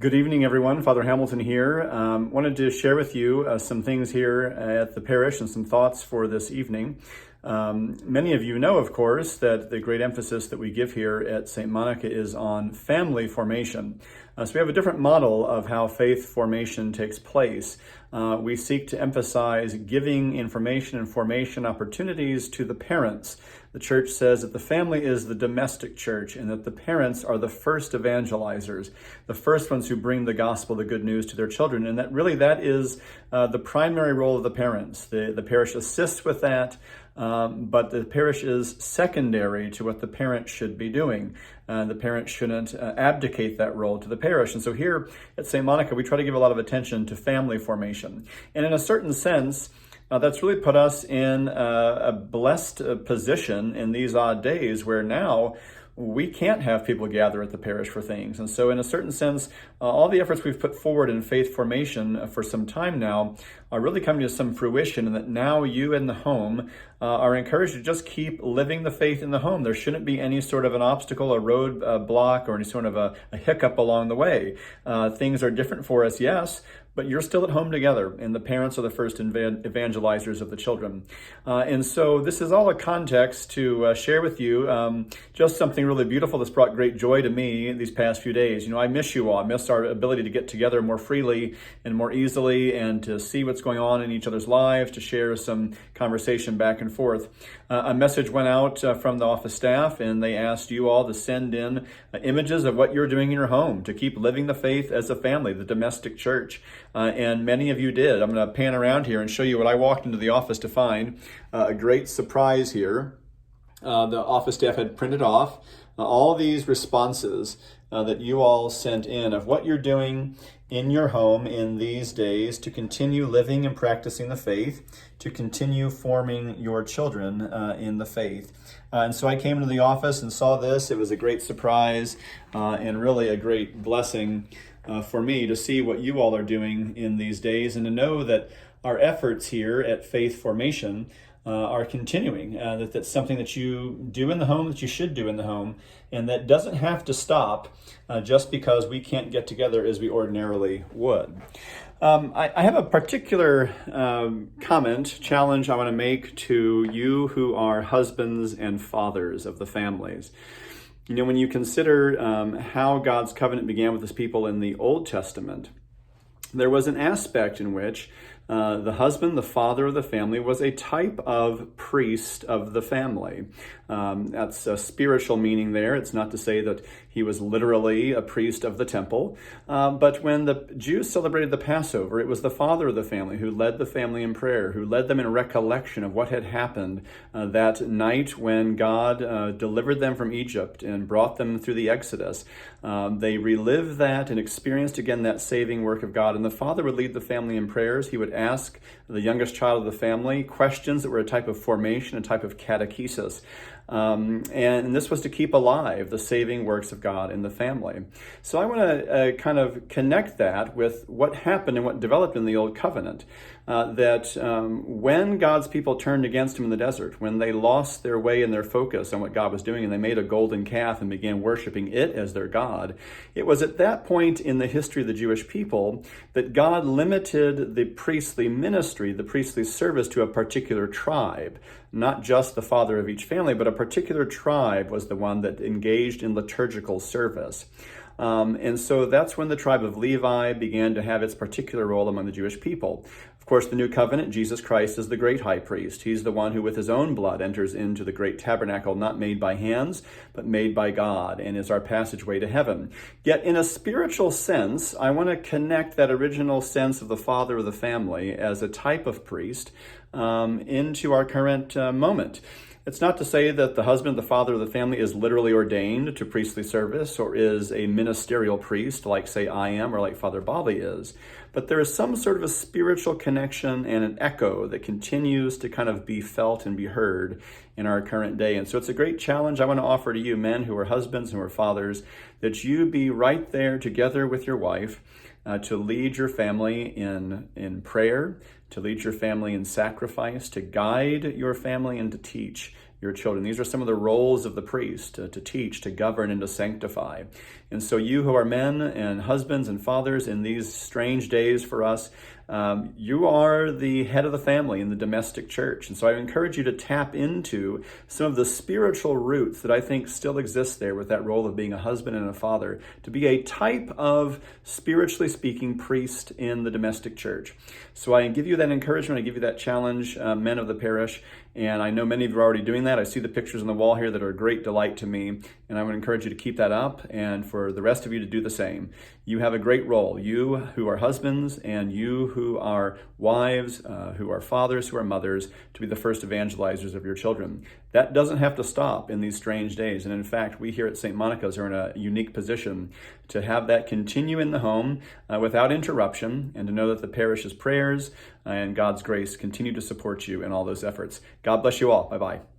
Good evening, everyone. Father Hamilton here. Wanted to share with you some things here at the parish and some thoughts for this evening. Many of you know, of course, that the great emphasis that we give here at St. Monica is on family formation. So we have a different model of how faith formation takes place. We seek to emphasize giving information and formation opportunities to the parents. The church says that the family is the domestic church and that the parents are the first evangelizers, the first ones who bring the gospel, the good news to their children. And that is the primary role of the parents. The parish assists with that, but the parish is secondary to what the parent should be doing. The parent shouldn't abdicate that role to the parish. And so here at St. Monica, we try to give a lot of attention to family formation. And in a certain sense, that's really put us in a blessed position in these odd days where now we can't have people gather at the parish for things. And so in a certain sense, all the efforts we've put forward in faith formation for some time now are really coming to some fruition, and that now you in the home are encouraged to just keep living the faith in the home. There shouldn't be any sort of an obstacle, a road block, or any sort of a hiccup along the way. Things are different for us, yes, but you're still at home together, and the parents are the first evangelizers of the children. And so this is all a context to share with you just something really beautiful that's brought great joy to me these past few days. You know, I miss you all. I miss our ability to get together more freely and more easily and to see what's going on in each other's lives, to share some conversation back and forth. A message went out from the office staff, and they asked you all to send in images of what you're doing in your home to keep living the faith as a family, the domestic church. And many of you did. I'm going to pan around here and show you what I walked into the office to find. A great surprise here. The office staff had printed off all these responses that you all sent in of what you're doing in your home in these days to continue living and practicing the faith, to continue forming your children in the faith. And so I came into the office and saw this. It was a great surprise and really a great blessing for me to see what you all are doing in these days and to know that our efforts here at Faith Formation are continuing, that that's something that you do in the home, that you should do in the home, and that doesn't have to stop just because we can't get together as we ordinarily would. I have a particular challenge I want to make to you who are husbands and fathers of the families. You know, when you consider how God's covenant began with his people in the Old Testament, there was an aspect in which the husband, the father of the family, was a type of priest of the family. That's a spiritual meaning there. It's not to say that he was literally a priest of the temple. But when the Jews celebrated the Passover, it was the father of the family who led the family in prayer, who led them in recollection of what had happened that night when God delivered them from Egypt and brought them through the Exodus. They relived that and experienced again that saving work of God. And the father would lead the family in prayers. He would ask the youngest child of the family questions that were a type of formation, a type of catechesis. And this was to keep alive the saving works of God in the family. So I want to kind of connect that with what happened and what developed in the Old Covenant. That when God's people turned against him in the desert, when they lost their way and their focus on what God was doing and they made a golden calf and began worshiping it as their God, it was at that point in the history of the Jewish people that God limited the priestly ministry, the priestly service to a particular tribe. Not just the father of each family, but a particular tribe was the one that engaged in liturgical service. And so that's when the tribe of Levi began to have its particular role among the Jewish people. Of course, the new covenant, Jesus Christ is the great high priest. He's the one who with his own blood enters into the great tabernacle, not made by hands, but made by God, and is our passageway to heaven. Yet in a spiritual sense, I want to connect that original sense of the father of the family as a type of priest into our current moment. It's not to say that the husband, the father of the family, is literally ordained to priestly service or is a ministerial priest like, say, I am or like Father Bobby is. But there is some sort of a spiritual connection and an echo that continues to kind of be felt and be heard in our current day. And so it's a great challenge I want to offer to you men who are husbands, who are fathers, that you be right there together with your wife to lead your family in prayer, to lead your family in sacrifice, to guide your family and to teach your children. These are some of the roles of the priest, to teach, to govern, and to sanctify. And so you who are men and husbands and fathers in these strange days for us, you are the head of the family in the domestic church. And so I encourage you to tap into some of the spiritual roots that I think still exist there with that role of being a husband and a father, to be a type of, spiritually speaking, priest in the domestic church. So I give you that encouragement, I give you that challenge, men of the parish, and I know many of you are already doing that. I see the pictures on the wall here that are a great delight to me, and I would encourage you to keep that up, and for the rest of you to do the same. You have a great role, you who are husbands and you who are wives, who are fathers, who are mothers, to be the first evangelizers of your children. That doesn't have to stop in these strange days, and in fact, we here at St. Monica's are in a unique position to have that continue in the home without interruption, and to know that the parish's prayers and God's grace continue to support you in all those efforts. God bless you all. Bye-bye.